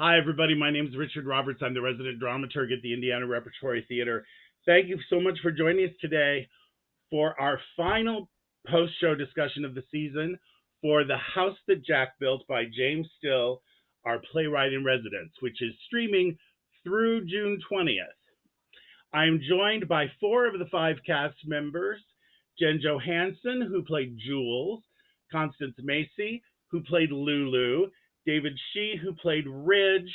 Hi, everybody. My name is Richard Roberts. I'm the resident dramaturg at the Indiana Repertory Theater. Thank you so much for joining us today for our final post show discussion of the season for The House That Jack Built by James Still, our playwright in residence, which is streaming through June 20th. I'm joined by four of the five cast members: Jen Johansson, who played Jules; Constance Macy, who played Lulu; David Shee, who played Ridge;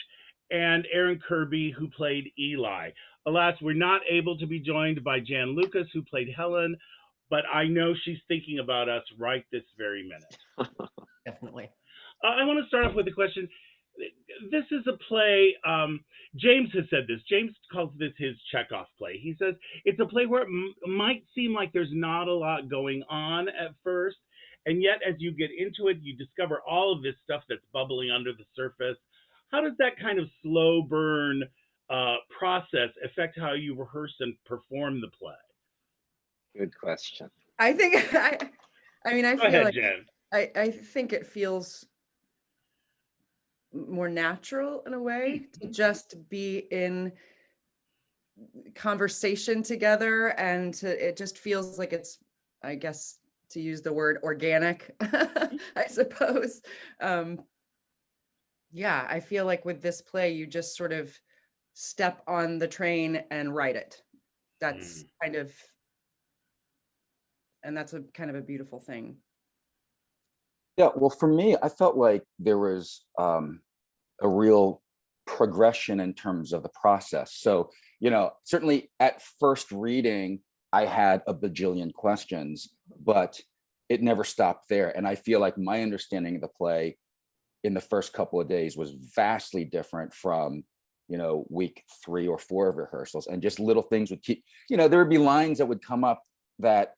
and Aaron Kirby, who played Eli. Alas, we're not able to be joined by Jan Lucas, who played Helen, but I know she's thinking about us right this very minute. Definitely. I want to start off with a question. This is a play. James has said this. James calls this his Chekhov play. He says it's a play where it might seem like there's not a lot going on at first, and yet as you get into it, you discover all of this stuff that's bubbling under the surface. How does that kind of slow burn process affect how you rehearse and perform the play? Good question. I think I mean I Go feel ahead, like Jen. I think it feels more natural in a way to just be in conversation together, and it just feels like it's, I guess, to use the word organic, I suppose. Yeah, I feel like with this play, you just sort of step on the train and write it. That's kind of, and that's a kind of a beautiful thing. Yeah, well, for me, I felt like there was a real progression in terms of the process. So, certainly at first reading, I had a bajillion questions, but it never stopped there. And I feel like my understanding of the play in the first couple of days was vastly different from, week 3 or 4 of rehearsals. And just little things would keep, there would be lines that would come up that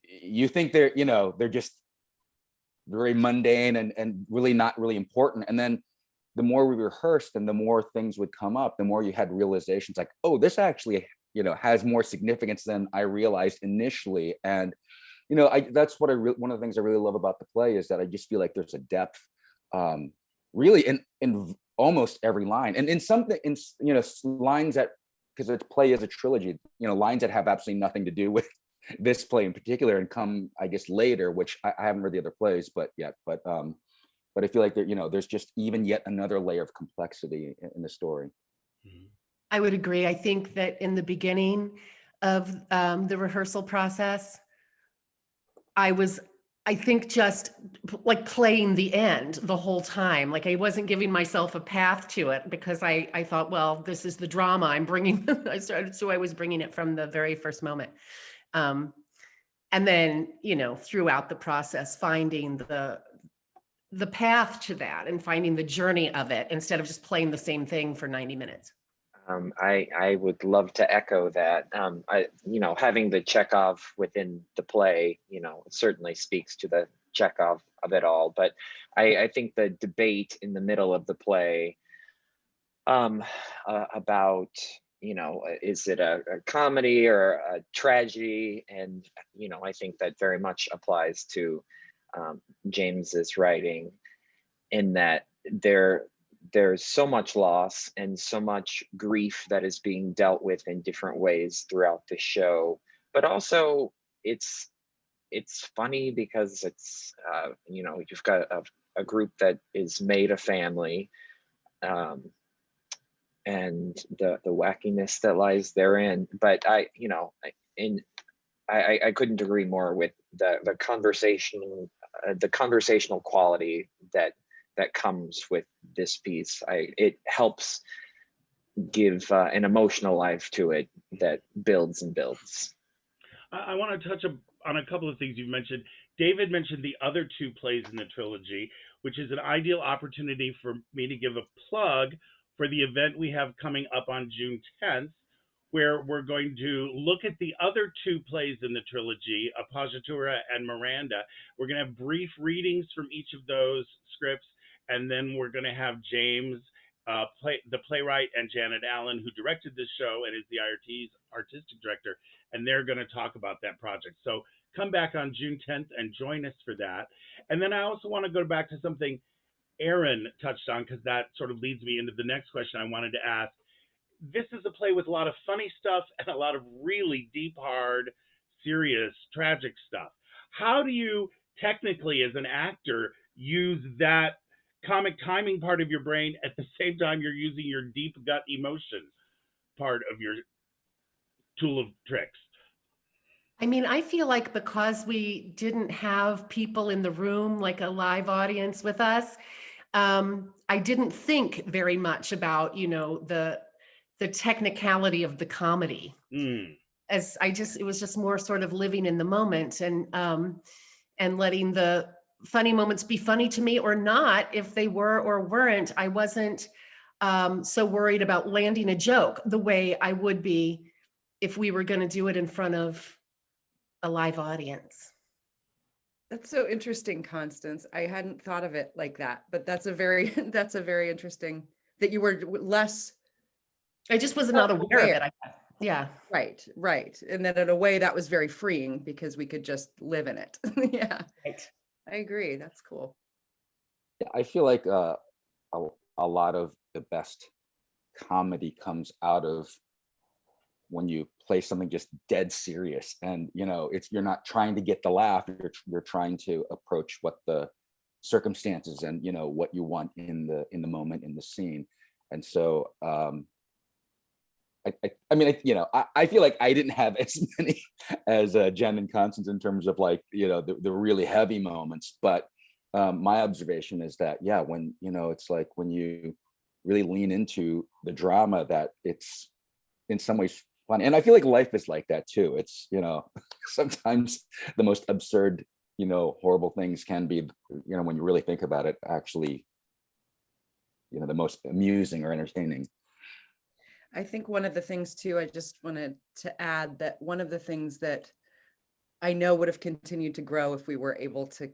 you think they're just very mundane and really not really important. And then the more we rehearsed and the more things would come up, the more you had realizations like, oh, this actually, has more significance than I realized initially. And, that's what one of the things I really love about the play is that I just feel like there's a depth really in almost every line. And in something, lines that, because the play is a trilogy, lines that have absolutely nothing to do with this play in particular and come, I guess, later, which I haven't read the other plays but I feel like there's just even yet another layer of complexity in the story. I would agree. I think that in the beginning of the rehearsal process, I think just like playing the end the whole time. Like I wasn't giving myself a path to it because I thought, well, this is the drama I'm bringing. So I was bringing it from the very first moment. And then, throughout the process, finding the path to that and finding the journey of it instead of just playing the same thing for 90 minutes. I would love to echo that. Having the Chekhov within the play, certainly speaks to the Chekhov of it all. But I think the debate in the middle of the play about, is it a comedy or a tragedy? And, I think that very much applies to James's writing, in that there's so much loss and so much grief that is being dealt with in different ways throughout the show. But also it's funny because it's, you've got a group that is made a family, and the wackiness that lies therein. But I couldn't agree more with the conversational quality that comes with this piece. It helps give an emotional life to it that builds and builds. I want to touch on a couple of things you've mentioned. David mentioned the other 2 plays in the trilogy, which is an ideal opportunity for me to give a plug for the event we have coming up on June 10th, where we're going to look at the other 2 plays in the trilogy, Appoggiatura and Miranda. We're going to have brief readings from each of those scripts, and then we're going to have James, the playwright, and Janet Allen, who directed this show and is the IRT's artistic director, and they're going to talk about that project. So come back on June 10th and join us for that. And then I also want to go back to something Aaron touched on, because that sort of leads me into the next question I wanted to ask. This is a play with a lot of funny stuff and a lot of really deep, hard, serious, tragic stuff. How do you technically, as an actor, use that comic timing part of your brain at the same time you're using your deep gut emotion part of your tool of tricks? I mean, I feel like because we didn't have people in the room, like a live audience with us, I didn't think very much about, the technicality of the comedy. Mm. It was just more sort of living in the moment and letting the funny moments be funny to me or not. If they were or weren't, I wasn't so worried about landing a joke the way I would be if we were going to do it in front of a live audience. That's so interesting, Constance. I hadn't thought of it like that, but that's a very that's a very interesting that you were less I just was not aware of it. Yeah. right. And then in a way that was very freeing because we could just live in it. Yeah, Right. I agree. That's cool. Yeah, I feel like a lot of the best comedy comes out of when you play something just dead serious, and you're not trying to get the laugh, you're trying to approach what the circumstances and what you want in the moment, in the scene. And so I feel like I didn't have as many as Jen and Constance in terms of like the really heavy moments, but my observation is that when it's like when you really lean into the drama, that it's in some ways fun. And I feel like life is like that too. It's sometimes the most absurd horrible things can be when you really think about it, actually the most amusing or entertaining. I think one of the things too, I just wanted to add that one of the things that I know would have continued to grow if we were able to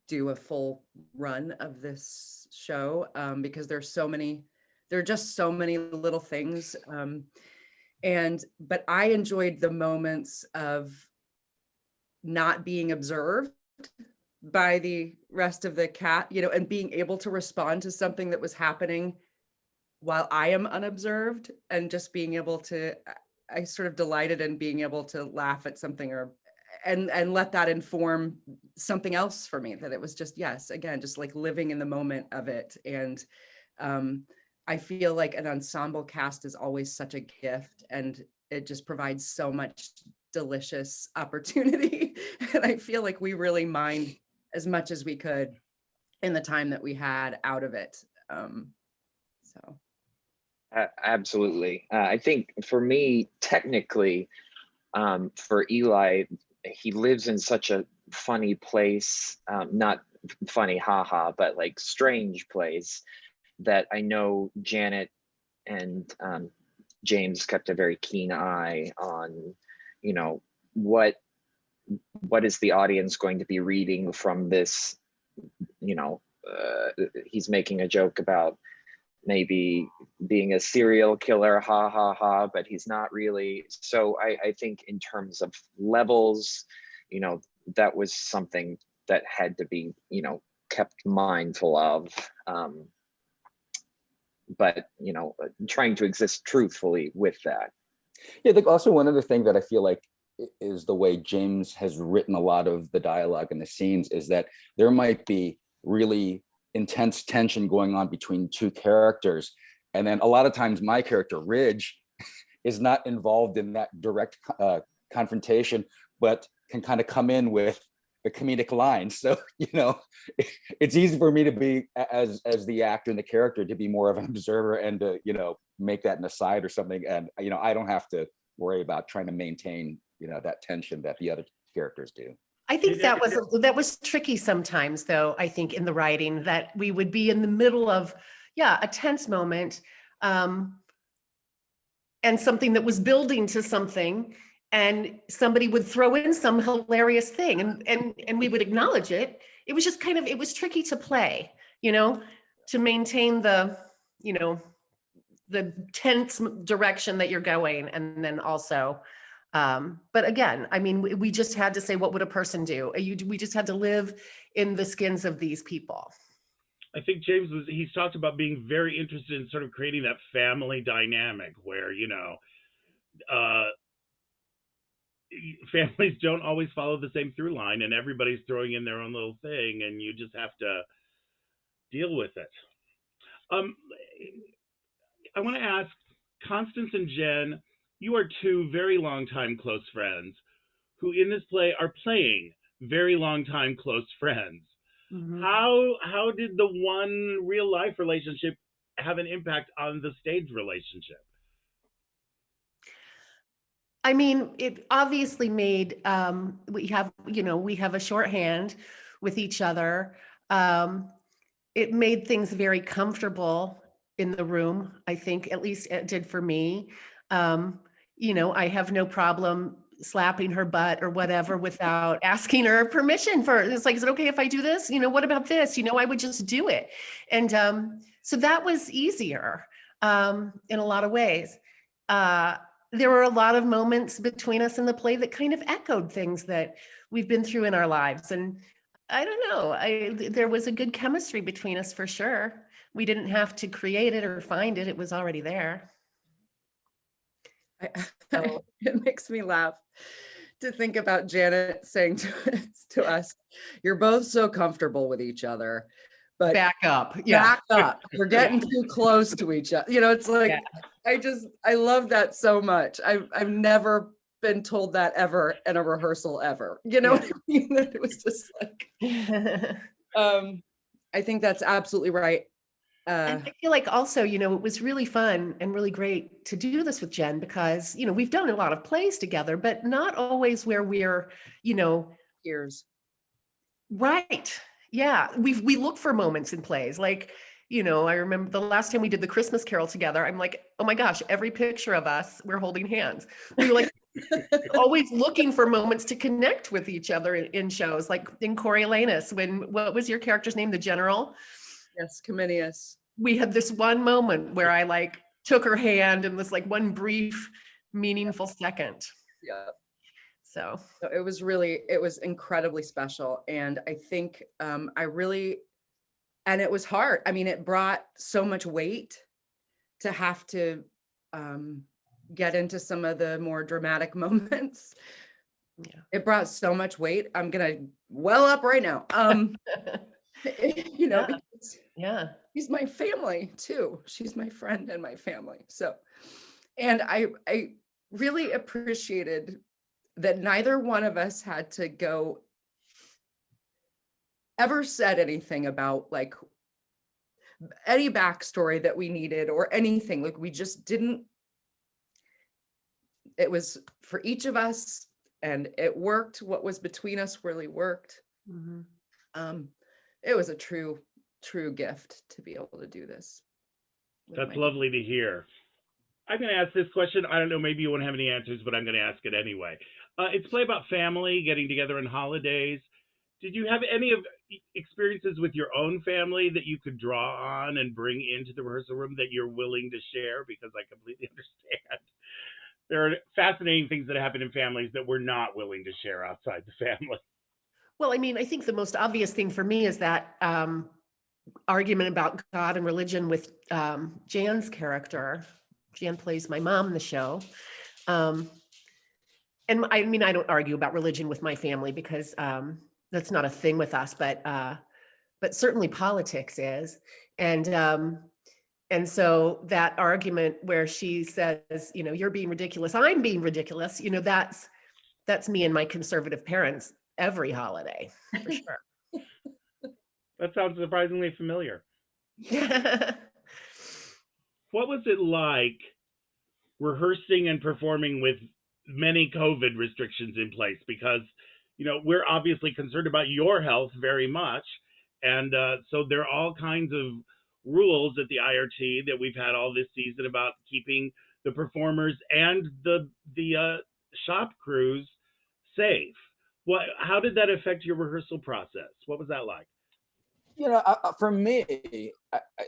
do a full run of this show, because there are just so many little things. But I enjoyed the moments of not being observed by the rest of the cast, and being able to respond to something that was happening while I am unobserved, and just being able to, I sort of delighted in being able to laugh at something and let that inform something else for me, that it was just, yes, again, just like living in the moment of it. And I feel like an ensemble cast is always such a gift, and it just provides so much delicious opportunity. And I feel like we really mined as much as we could in the time that we had out of it. So. Absolutely. I think for me, technically, for Eli, he lives in such a funny place, not funny, haha, but like strange place, that I know Janet and James kept a very keen eye on, what is the audience going to be reading from this. He's making a joke about maybe being a serial killer, ha ha ha, but he's not really. So I think in terms of levels, that was something that had to be, kept mindful of. But trying to exist truthfully with that. Yeah, I think also one other thing that I feel like is the way James has written a lot of the dialogue and the scenes is that there might be really intense tension going on between two characters, and then a lot of times my character Ridge is not involved in that direct confrontation, but can kind of come in with the comedic lines. So it's easy for me to be as the actor and the character to be more of an observer and to make that an aside or something, and I don't have to worry about trying to maintain that tension that the other characters do. I think that was tricky sometimes, though. I think in the writing that we would be in the middle of, a tense moment, and something that was building to something, and somebody would throw in some hilarious thing, and we would acknowledge it. It was just it was tricky to play, to maintain the, the tense direction that you're going, and then also. But again, I mean, we just had to say, what would a person do? We just had to live in the skins of these people. I think James he's talked about being very interested in sort of creating that family dynamic where, uh, families don't always follow the same through line and everybody's throwing in their own little thing and you just have to deal with it. Um, I want to ask Constance and Jen, you are two very long time close friends who in this play are playing very long time close friends. Mhm. How did the one real life relationship have an impact on the stage relationship? I mean, it obviously made, we have a shorthand with each other. It made things very comfortable in the room, I think, at least it did for me. I have no problem slapping her butt or whatever without asking her permission for it. It's like, is it okay if I do this? What about this? I would just do it. And so that was easier in a lot of ways. There were a lot of moments between us in the play that kind of echoed things that we've been through in our lives. And I don't know, there was a good chemistry between us for sure. We didn't have to create it or find it. It was already there. So It makes me laugh to think about Janet saying to us, "You're both so comfortable with each other, but back up. Yeah. back up. You're getting too close to each other." It's like, Yeah. I love that so much. I've never been told that ever in a rehearsal ever. You know what I mean? It was just like, I think that's absolutely right. And I feel like also, it was really fun and really great to do this with Jen because, we've done a lot of plays together, but not always where we're, Years. right. Yeah. We look for moments in plays. Like, I remember the last time we did the Christmas Carol together, I'm like, oh my gosh, every picture of us, we're holding hands. We were like always looking for moments to connect with each other in shows, like in Coriolanus, what was your character's name? The general? Yes, Comenius. We had this one moment where I took her hand and was like one brief, meaningful second. Yeah. So it was incredibly special. And I think and it was hard. I mean, it brought so much weight to have to get into some of the more dramatic moments. Yeah. It brought so much weight. I'm gonna well up right now. Because she's my family too. She's my friend and my family. So, and I really appreciated that neither one of us had to ever said anything about any backstory that we needed or anything. Like we just didn't. It was for each of us, and it worked. What was between us really worked. Mm-hmm. It was a true gift to be able to do this. That's lovely to hear. I'm going to ask this question. I don't know, maybe you won't have any answers, but I'm going to ask it anyway. It's a play about family, getting together on holidays. Did you have any experiences with your own family that you could draw on and bring into the rehearsal room that you're willing to share? Because I completely understand. There are fascinating things that happen in families that we're not willing to share outside the family. Well, I mean, I think the most obvious thing for me is that argument about God and religion with Jan's character. Jan plays my mom in the show. And I mean, I don't argue about religion with my family because that's not a thing with us, but certainly politics is. And so that argument where she says, you're being ridiculous, I'm being ridiculous, that's me and my conservative parents every holiday, for sure. That sounds surprisingly familiar. What was it like rehearsing and performing with many COVID restrictions in place? Because, we're obviously concerned about your health very much. And so there are all kinds of rules at the IRT that we've had all this season about keeping the performers and the shop crews safe. How did that affect your rehearsal process? What was that like? For me,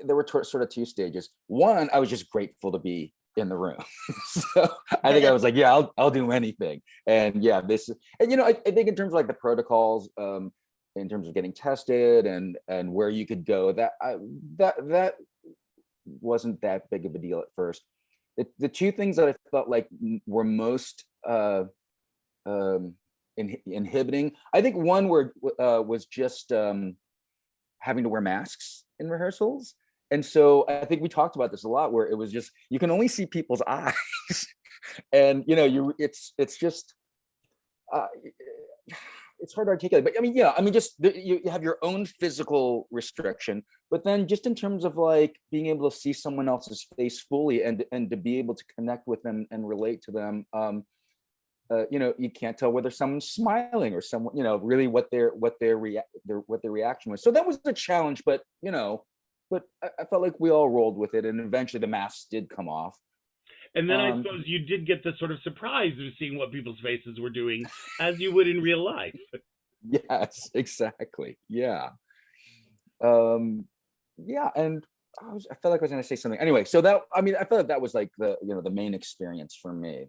there were sort of two stages. One, I was just grateful to be in the room. So I think I was like, yeah, I'll do anything. And yeah, I think in terms of the protocols, in terms of getting tested and where you could go, that wasn't that big of a deal at first. The two things that I felt like were most inhibiting, I think one was just having to wear masks in rehearsals. And so I think we talked about this a lot, where it was just, you can only see people's eyes. And it's just it's hard to articulate, but I mean, yeah, I mean, just you have your own physical restriction, but then just in terms of like being able to see someone else's face fully and to be able to connect with them and relate to them, you can't tell whether someone's smiling or someone, really what their reaction was. So that was the challenge, but I felt like we all rolled with it, and eventually the masks did come off. And then I suppose you did get the sort of surprise of seeing what people's faces were doing, as you would in real life. Yes, exactly. Yeah. Yeah, and I felt like I was going to say something. Anyway, so I felt like that was like the main experience for me.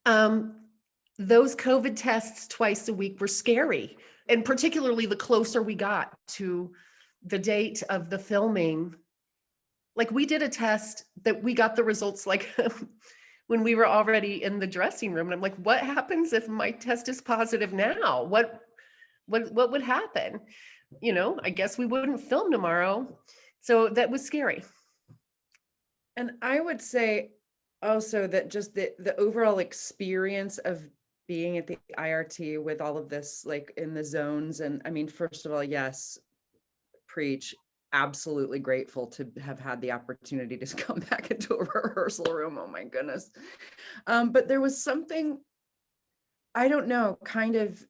Those COVID tests twice a week were scary, and particularly the closer we got to the date of the filming. Like, we did a test that we got the results like when we were already in the dressing room, and I'm like, what happens if my test is positive now? What would happen? I guess we wouldn't film tomorrow. So that was scary. And I would say also that just the overall experience of being at the IRT with all of this, like in the zones. And I mean, first of all, yes, preach, absolutely grateful to have had the opportunity to come back into a rehearsal room. Oh my goodness. But there was something, I don't know, kind of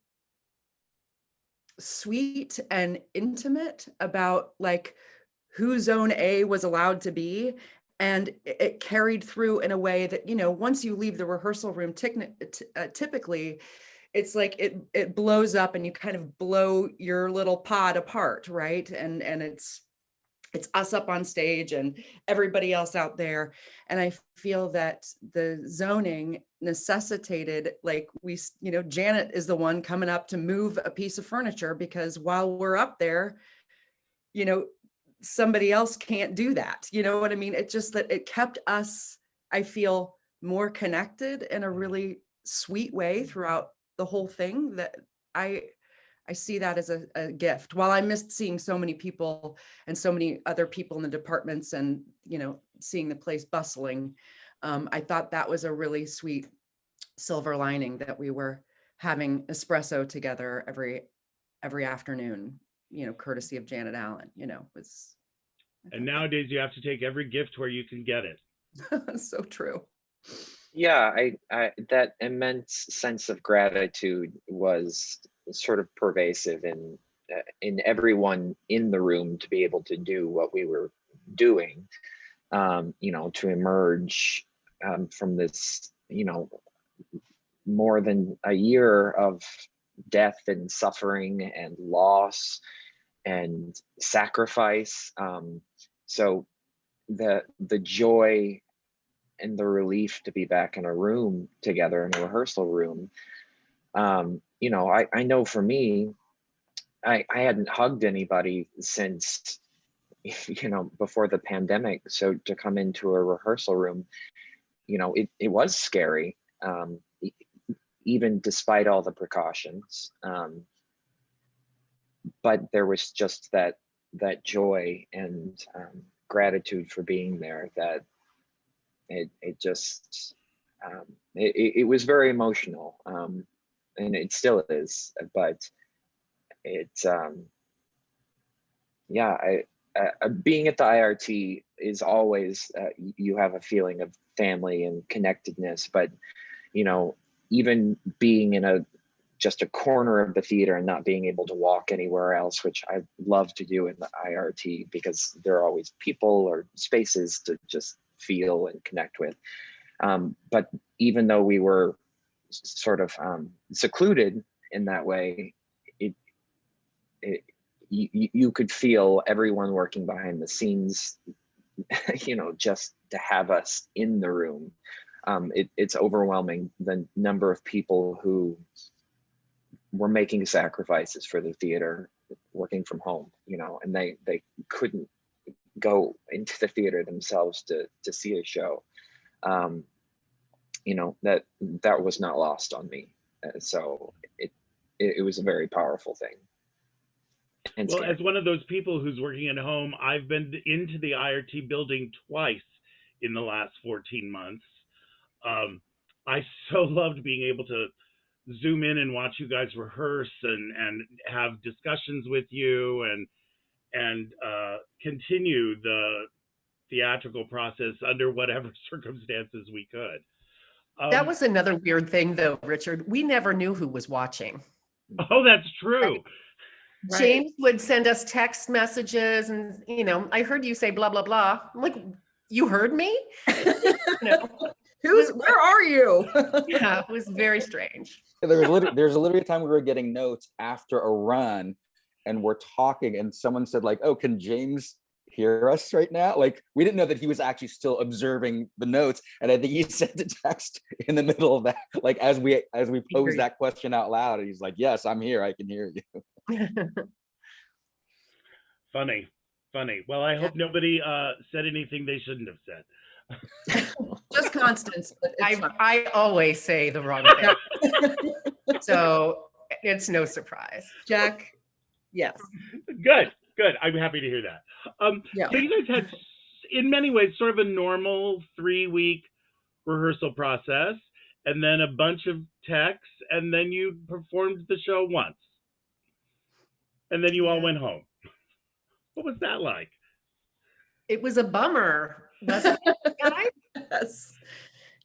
sweet and intimate about like who zone A was allowed to be. And it carried through in a way that, once you leave the rehearsal room, typically it's like it blows up and you kind of blow your little pod apart, right? And it's us up on stage and everybody else out there. And I feel that the zoning necessitated, like Janet is the one coming up to move a piece of furniture, because while we're up there, somebody else can't do that. You know what I mean? It's just that it kept us, I feel, more connected in a really sweet way throughout the whole thing, that I see that as a gift. While I missed seeing so many people and so many other people in the departments and, seeing the place bustling, I thought that was a really sweet silver lining, that we were having espresso together every afternoon, courtesy of Janet Allen, was. And nowadays you have to take every gift where you can get it. So true. Yeah, I that immense sense of gratitude was sort of pervasive in everyone in the room to be able to do what we were doing, to emerge from this, more than a year of death and suffering and loss and sacrifice. So the joy and the relief to be back in a room together, in a rehearsal room. I know for me, I hadn't hugged anybody since, before the pandemic. So to come into a rehearsal room, it was scary, even despite all the precautions. But there was just that joy and gratitude for being there, that it just it was very emotional, and it still is, but it's being at the IRT is always, you have a feeling of family and connectedness, but even being in just a corner of the theater and not being able to walk anywhere else, which I love to do in the IRT, because there are always people or spaces to just feel and connect with. But even though we were sort of secluded in that way, you could feel everyone working behind the scenes, just to have us in the room. It's overwhelming, the number of people who were making sacrifices for the theater, working from home, and they couldn't go into the theater themselves to see a show. That was not lost on me. So it was a very powerful thing. And Well, scary. as one of those people who's working at home, I've been into the IRT building twice in the last 14 months. I so loved being able to zoom in and watch you guys rehearse and have discussions with you and continue the theatrical process under whatever circumstances we could. That was another weird thing, though, Richard. We never knew who was watching. Oh, that's true. Right. James would send us text messages and, I heard you say blah, blah, blah. I'm like, you heard me? Where are you? Yeah, it was very strange. There's literally a time we were getting notes after a run and we're talking and someone said like, oh, can James hear us right now? Like, we didn't know that he was actually still observing the notes. And I think he sent a text in the middle of that, like as we posed that question out loud. And he's like, yes, I'm here. I can hear you. Funny. Well, I hope nobody said anything they shouldn't have said. Just Constance. But it's fine. I always say the wrong thing. So it's no surprise. Jack, yes. Good. I'm happy to hear that. Yeah. So you guys had, in many ways, sort of a normal 3-week rehearsal process, and then a bunch of texts, and then you performed the show once. And then you all went home. What was that like? It was a bummer, wasn't it? Yes.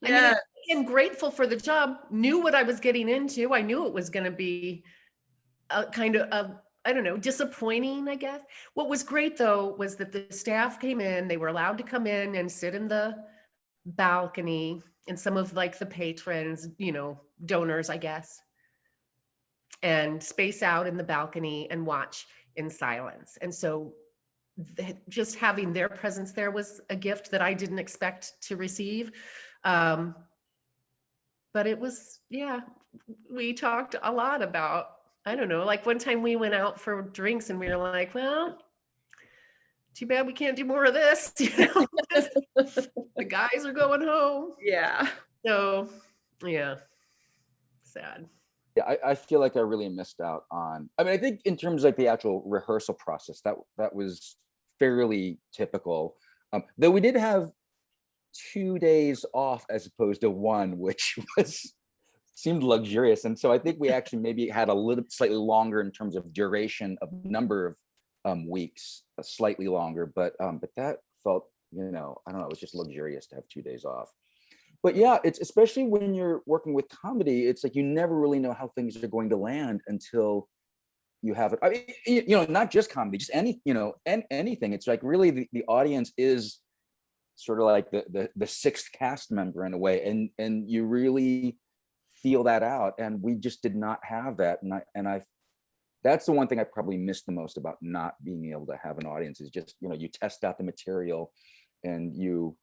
I mean, I'm grateful for the job, knew what I was getting into. I knew it was going to be a kind of, I don't know, disappointing, I guess. What was great, though, was that the staff came in, they were allowed to come in and sit in the balcony, and some of like the patrons, donors, I guess, and space out in the balcony and watch in silence. And so just having their presence there was a gift that I didn't expect to receive. But it was, we talked a lot about, I don't know, like one time we went out for drinks and we were like, well, too bad we can't do more of this. The guys are going home. Yeah. So, sad. Yeah, I feel like I really missed out on, I think in terms of like the actual rehearsal process, that was fairly typical. Though we did have 2 days off as opposed to 1, which seemed luxurious. And so I think we actually maybe had a little slightly longer in terms of duration of number of weeks, slightly longer, but that felt, I don't know, it was just luxurious to have 2 days off. But yeah, it's especially when you're working with comedy, it's like you never really know how things are going to land until you have it. I mean, not just comedy, just anything. It's like really the audience is sort of like the sixth cast member in a way, and you really feel that out. And we just did not have that. And I that's the one thing I probably missed the most about not being able to have an audience is just, you test out the material and you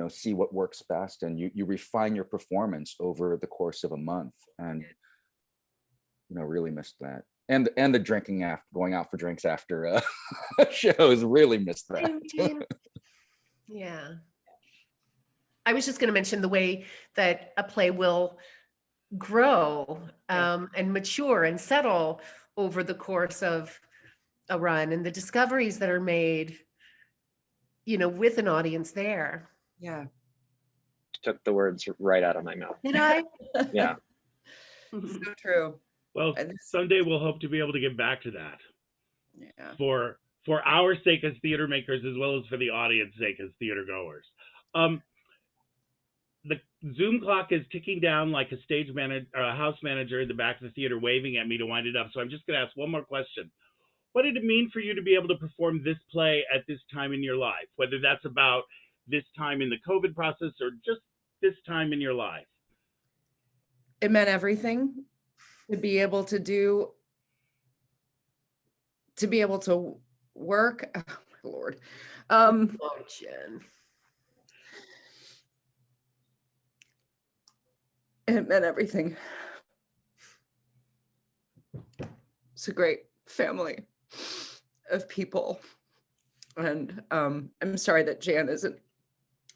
see what works best, and you refine your performance over the course of a month, and really missed that. And the drinking after going out for drinks after shows, really missed that. Yeah. I was just going to mention the way that a play will grow and mature and settle over the course of a run, and the discoveries that are made, with an audience there. Yeah. Took the words right out of my mouth. Did I? Yeah. So true. Well, someday we'll hope to be able to get back to that. Yeah. For our sake as theater makers, as well as for the audience sake as theater goers. The Zoom clock is ticking down like a stage manager, a house manager in the back of the theater waving at me to wind it up. So I'm just going to ask one more question. What did it mean for you to be able to perform this play at this time in your life? Whether that's about this time in the COVID process or just this time in your life? It meant everything to be able to work. Oh, my Lord. Jen. It meant everything. it's a great family of people. And I'm sorry that Jan isn't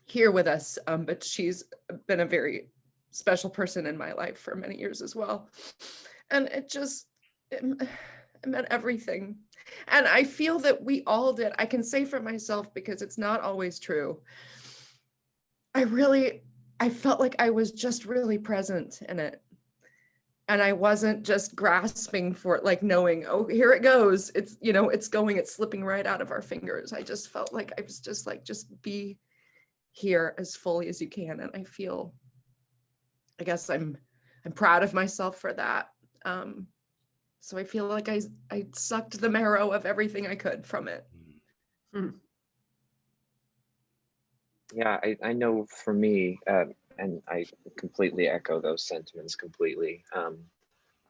here with us, but she's been a very special person in my life for many years as well. And it meant everything. And I feel that we all did. I can say for myself, because it's not always true. I felt like I was just really present in it. And I wasn't just grasping for it, like knowing, oh, here it goes. It's, it's slipping right out of our fingers. I just felt like I was just like, just be here as fully as you can. And I guess I'm proud of myself for that. So I feel like I sucked the marrow of everything I could from it. Yeah, I know for me, and I completely echo those sentiments completely.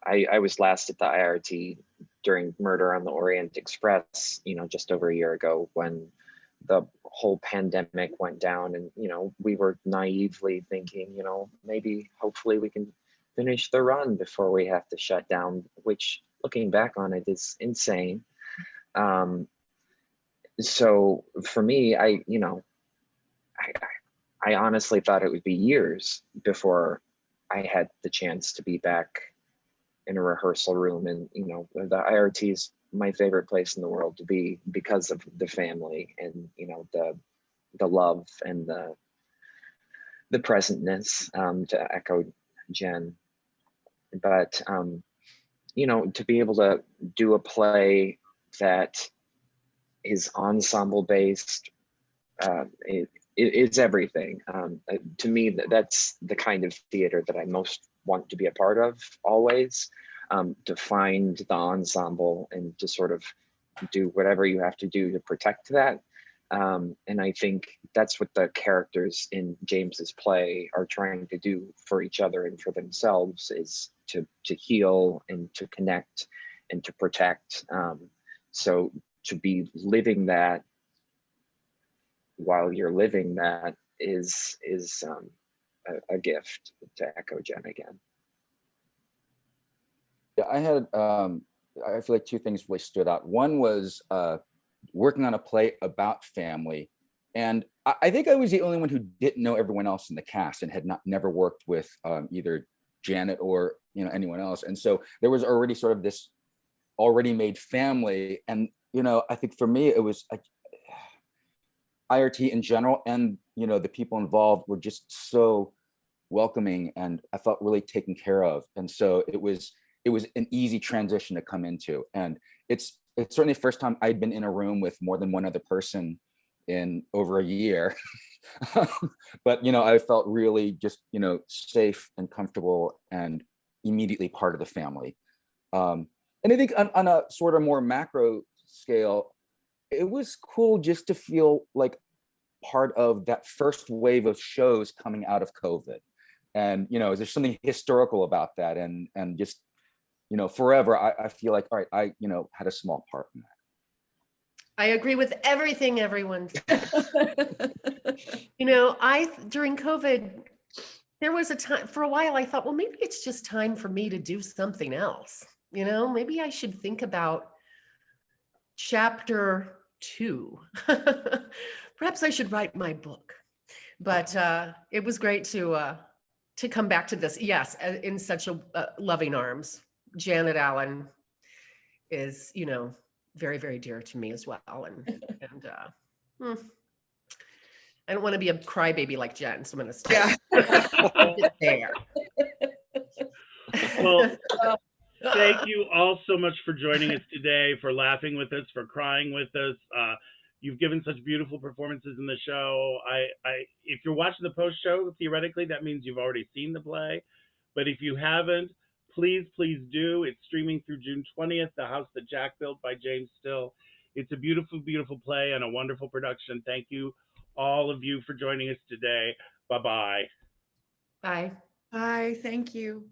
I was last at the IRT during Murder on the Orient Express, just over a year ago, when the whole pandemic went down, and we were naively thinking, maybe hopefully we can finish the run before we have to shut down, which looking back on it is insane. So for me, I honestly thought it would be years before I had the chance to be back in a rehearsal room. And the IRT is my favorite place in the world to be, because of the family and the love and the presentness, to echo Jen. But to be able to do a play that is ensemble based, it's everything. To me, that's the kind of theater that I most want to be a part of always, to find the ensemble and to sort of do whatever you have to do to protect that. And I think that's what the characters in James's play are trying to do for each other and for themselves, is to heal and to connect and to protect. So to be living that while you're living that is a gift, to echo Jen again. Yeah, I feel like two things really stood out. One was working on a play about family. And I think I was the only one who didn't know everyone else in the cast and had never worked with either Janet or anyone else. And so there was already sort of this already made family. And I think for me it was like IRT in general, and the people involved were just so welcoming, and I felt really taken care of. And so it was an easy transition to come into. And it's certainly the first time I'd been in a room with more than one other person in over a year. But I felt really just safe and comfortable and immediately part of the family. And I think on a sort of more macro scale, it was cool just to feel like part of that first wave of shows coming out of COVID. And there's something historical about that, and just forever I feel like, all right, I had a small part in that. I agree with everything everyone said. During COVID, there was a time, for a while I thought, well, maybe it's just time for me to do something else. Maybe I should think about chapter 2. Perhaps I should write my book. But it was great to come back to this. Yes, in such a loving arms. Janet Allen is, very, very dear to me as well. And I don't want to be a crybaby like Jen, so I'm going to stay there. Well, thank you all so much for joining us today, for laughing with us, for crying with us. You've given such beautiful performances in the show. If you're watching the post show, theoretically, that means you've already seen the play. But if you haven't, please do. It's streaming through June 20th, The House That Jack Built by James Still. It's a beautiful, beautiful play and a wonderful production. Thank you, all of you, for joining us today. Bye-bye. Bye. Bye. Thank you.